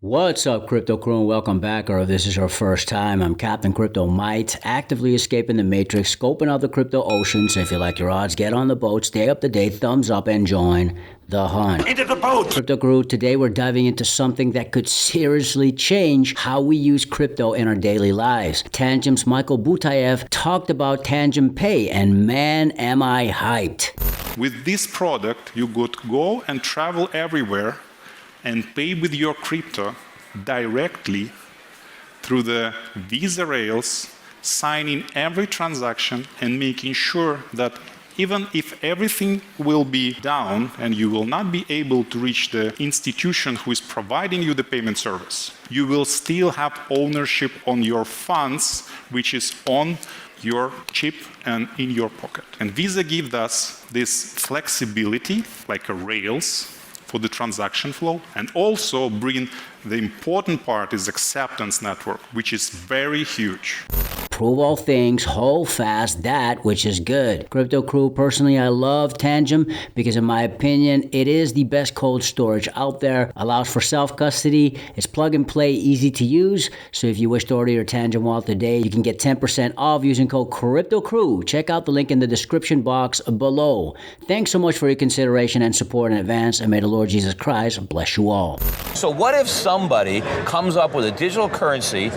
What's up, Crypto Crew, and welcome back, or if this is your first time, I'm Captain Crypto Might, actively escaping the Matrix, scoping out the crypto ocean, so if you like your odds, get on the boat, stay up to date, thumbs up, and join the hunt. Into the boat! Crypto Crew, today we're diving into something that could seriously change how we use crypto in our daily lives. Tangem's Michael Butayev talked about Tangem Pay, and man, am I hyped. With this product, you could go and travel everywhere and pay with your crypto directly through the Visa rails, signing every transaction and making sure that even if everything will be down and you will not be able to reach the institution who is providing you the payment service, you will still have ownership on your funds, which is on your chip and in your pocket. And Visa gives us this flexibility, like a rails, for the transaction flow, and also bring the important part is acceptance network, which is very huge. Prove all things, hold fast that which is good. Crypto Crew, personally, I love Tangem because in my opinion, it is the best cold storage out there, allows for self-custody, it's plug and play, easy to use. So if you wish to order your Tangem wallet today, you can get 10% off using code Crypto Crew. Check out the link in the description box below. Thanks so much for your consideration and support in advance, and may the Lord Jesus Christ bless you all. So what if somebody comes up with a digital currency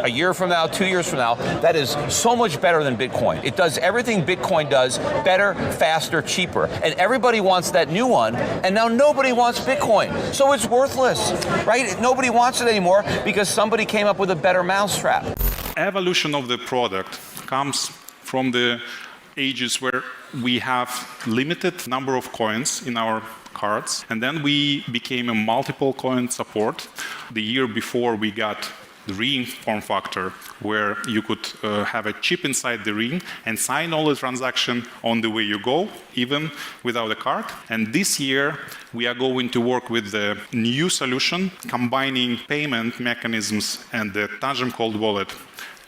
a year from now, 2 years from now, that is so much better than Bitcoin? It does everything Bitcoin does better, faster, cheaper. And everybody wants that new one, and now nobody wants Bitcoin. So it's worthless, right? Nobody wants it anymore because somebody came up with a better mousetrap. Evolution of the product comes from the ages where we have limited number of coins in our cards, and then we became a multiple coin support. The year before we got the ring form factor, where you could have a chip inside the ring and sign all the transaction on the way you go, even without a card. And this year, we are going to work with the new solution, combining payment mechanisms and the Tangem cold wallet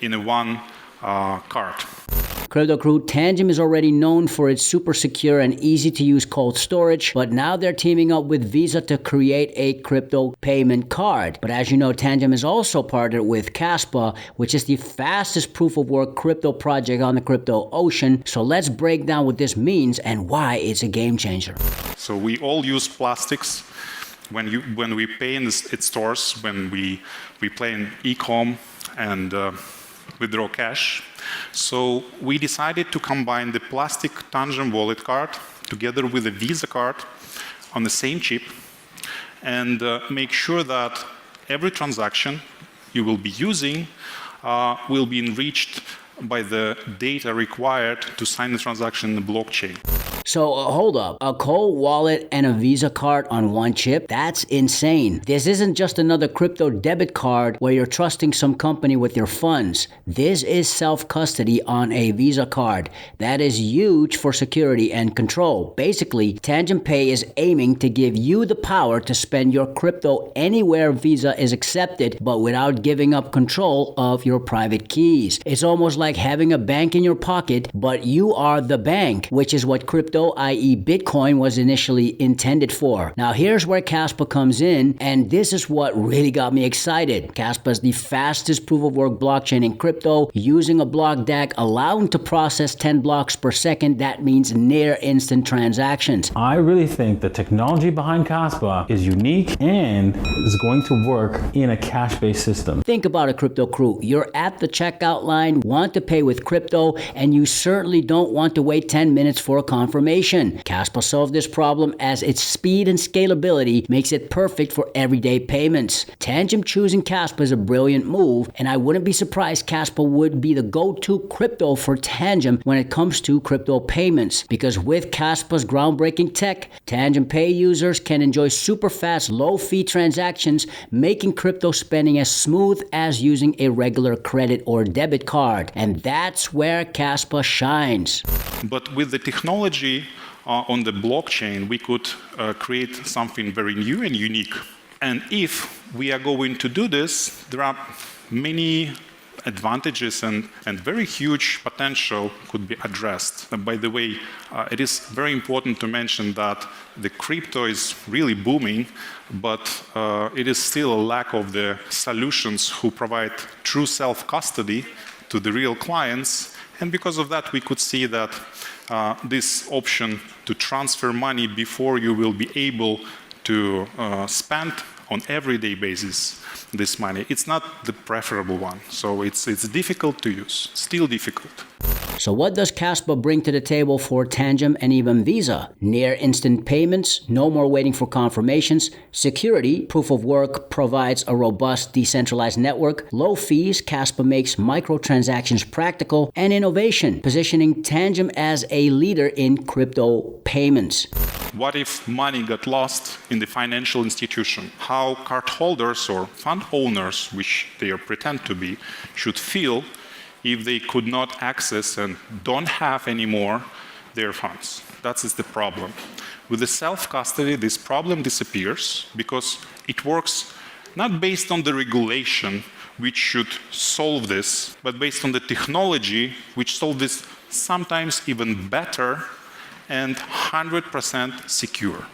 in a one card. Crypto Crew, Tangem is already known for its super secure and easy to use cold storage, but now they're teaming up with Visa to create a crypto payment card. But as you know, Tangem is also partnered with Kaspa, which is the fastest proof of work crypto project on the crypto ocean. So let's break down what this means and why it's a game changer. So we all use plastics when we pay in stores, when we play in e-com and withdraw cash. So we decided to combine the plastic Tangem wallet card together with a Visa card on the same chip and make sure that every transaction you will be using will be enriched by the data required to sign the transaction in the blockchain. So hold up, a cold wallet and a Visa card on one chip? That's insane. This isn't just another crypto debit card where you're trusting some company with your funds. This is self-custody on a Visa card. That is huge for security and control. Basically, Tangem Pay is aiming to give you the power to spend your crypto anywhere Visa is accepted, but without giving up control of your private keys. It's almost like having a bank in your pocket, but you are the bank, which is what crypto, i.e. Bitcoin, was initially intended for. Now here's where Kaspa comes in, and this is what really got me excited. Kaspa is the fastest proof of work blockchain in crypto, using a blockdag allowing to process 10 blocks per second. That means near instant transactions. I really think the technology behind Kaspa is unique and is going to work in a cash-based system. Think about it, Crypto Crew. You're at the checkout line, want to pay with crypto, and you certainly don't want to wait 10 minutes for a confirmation. Kaspa solved this problem as its speed and scalability makes it perfect for everyday payments. Tangem choosing Kaspa is a brilliant move, and I wouldn't be surprised Kaspa would be the go-to crypto for Tangem when it comes to crypto payments, because with Kaspa's groundbreaking tech, Tangem Pay users can enjoy super fast, low-fee transactions, making crypto spending as smooth as using a regular credit or debit card. And that's where Kaspa shines. But with the technology on the blockchain, we could create something very new and unique. And if we are going to do this, there are many advantages and very huge potential could be addressed. By the way, it is very important to mention that the crypto is really booming, but it is still a lack of the solutions who provide true self-custody to the real clients. And because of that, we could see that this option to transfer money before you will be able to spend on everyday basis this money, it's not the preferable one. So it's difficult to use, still difficult. So what does Kaspa bring to the table for Tangem and even Visa? Near instant payments, no more waiting for confirmations, security, proof of work provides a robust decentralized network, low fees, Kaspa makes microtransactions practical, and innovation, positioning Tangem as a leader in crypto payments. What if money got lost in the financial institution? How cardholders or fund owners, which they pretend to be, should feel if they could not access and don't have anymore their funds. That is the problem. With the self-custody, this problem disappears because it works not based on the regulation, which should solve this, but based on the technology, which solves this sometimes even better and 100% secure.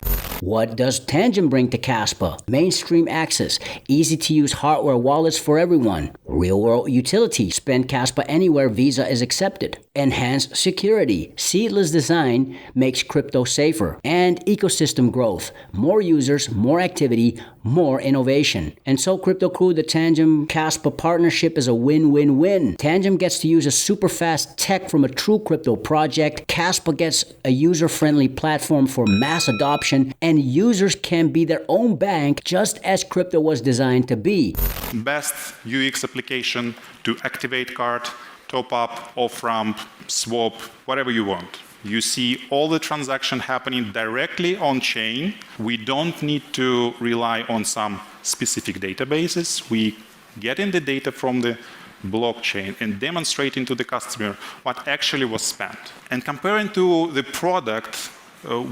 What does Tangem bring to Kaspa? Mainstream access, easy-to-use hardware wallets for everyone, real-world utility, spend Kaspa anywhere Visa is accepted, enhanced security, seedless design makes crypto safer, and ecosystem growth, more users, more activity, more innovation. And so, Crypto Crew, the Tangem Kaspa partnership is a win-win-win. Tangem gets to use a super fast tech from a true crypto project, Kaspa gets a user-friendly platform for mass adoption, and users can be their own bank just as crypto was designed to be. Best UX application to activate card, top up, off-ramp, swap, whatever you want. You see all the transaction happening directly on chain. We don't need to rely on some specific databases. We get in the data from the blockchain and demonstrating to the customer what actually was spent. And comparing to the product,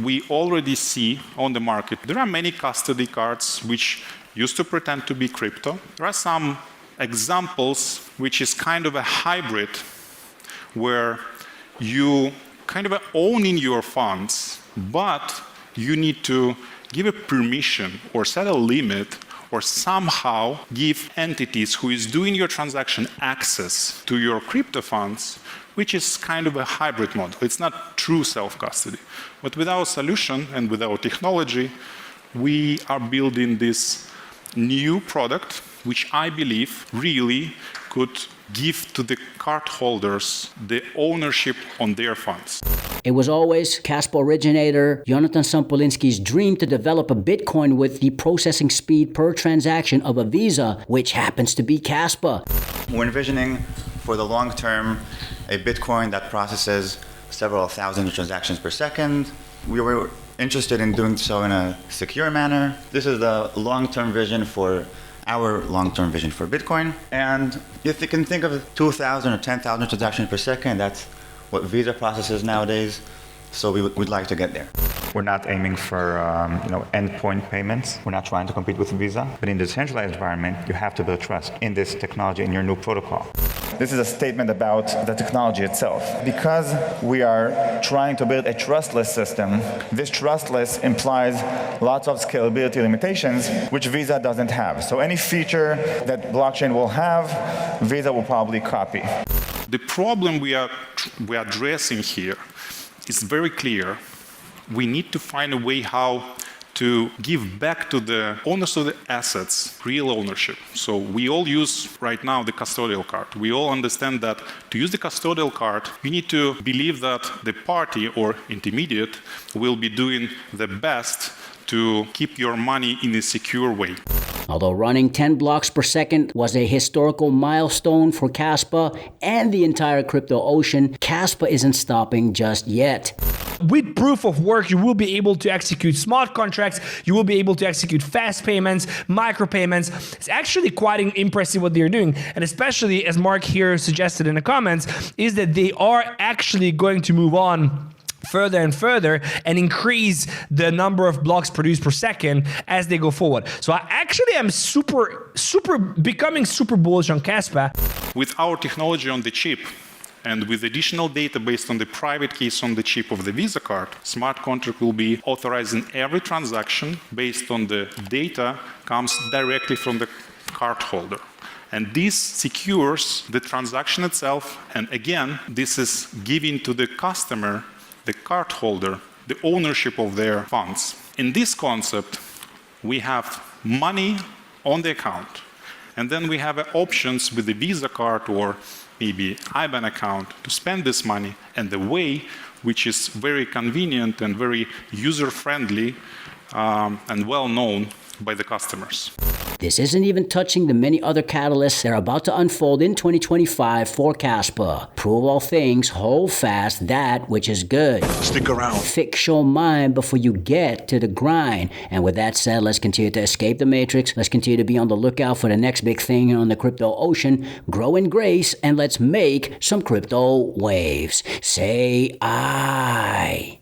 we already see on the market, there are many custody cards which used to pretend to be crypto. There are some examples which is kind of a hybrid where you kind of owning your funds, but you need to give a permission or set a limit or somehow give entities who is doing your transaction access to your crypto funds, which is kind of a hybrid model. It's not true self-custody. But with our solution and with our technology, we are building this new product, which I believe really could give to the cardholders the ownership on their funds. It was always Kaspa originator Jonathan Sampolinski's dream to develop a Bitcoin with the processing speed per transaction of a Visa, which happens to be Kaspa. We're envisioning for the long term a Bitcoin that processes several thousand transactions per second. We were interested in doing so in a secure manner. This is the long-term vision for our long-term vision for Bitcoin. And if you can think of 2,000 or 10,000 transactions per second, that's what Visa processes nowadays. So we'd like to get there. We're not aiming for endpoint payments. We're not trying to compete with Visa. But in the decentralized environment, you have to build trust in this technology, in your new protocol. This is a statement about the technology itself. Because we are trying to build a trustless system, this trustless implies lots of scalability limitations, which Visa doesn't have. So any feature that blockchain will have, Visa will probably copy. The problem we are addressing here is very clear. We need to find a way how to give back to the owners of the assets real ownership. So we all use right now the custodial card. We all understand that to use the custodial card, you need to believe that the party or intermediate will be doing the best to keep your money in a secure way. Although running 10 blocks per second was a historical milestone for Kaspa and the entire crypto ocean, Kaspa isn't stopping just yet. With proof of work, you will be able to execute smart contracts, you will be able to execute fast payments, micropayments. It's actually quite impressive what they're doing. And especially, as Mark here suggested in the comments, is that they are actually going to move on further and further and increase the number of blocks produced per second as they go forward. So I actually am becoming super bullish on Kaspa. With our technology on the chip and with additional data based on the private keys on the chip of the Visa card, smart contract will be authorizing every transaction based on the data comes directly from the card holder. And this secures the transaction itself. And again, this is giving to the customer, the card holder, the ownership of their funds. In this concept, we have money on the account. And then we have options with the Visa card or maybe IBAN account to spend this money, and the way which is very convenient and very user-friendly and well-known by the customers. This isn't even touching the many other catalysts that are about to unfold in 2025 for Kaspa. Prove all things, hold fast that which is good. Stick around. Fix your mind before you get to the grind. And with that said, let's continue to escape the matrix. Let's continue to be on the lookout for the next big thing on the crypto ocean. Grow in grace, and let's make some crypto waves. Say I.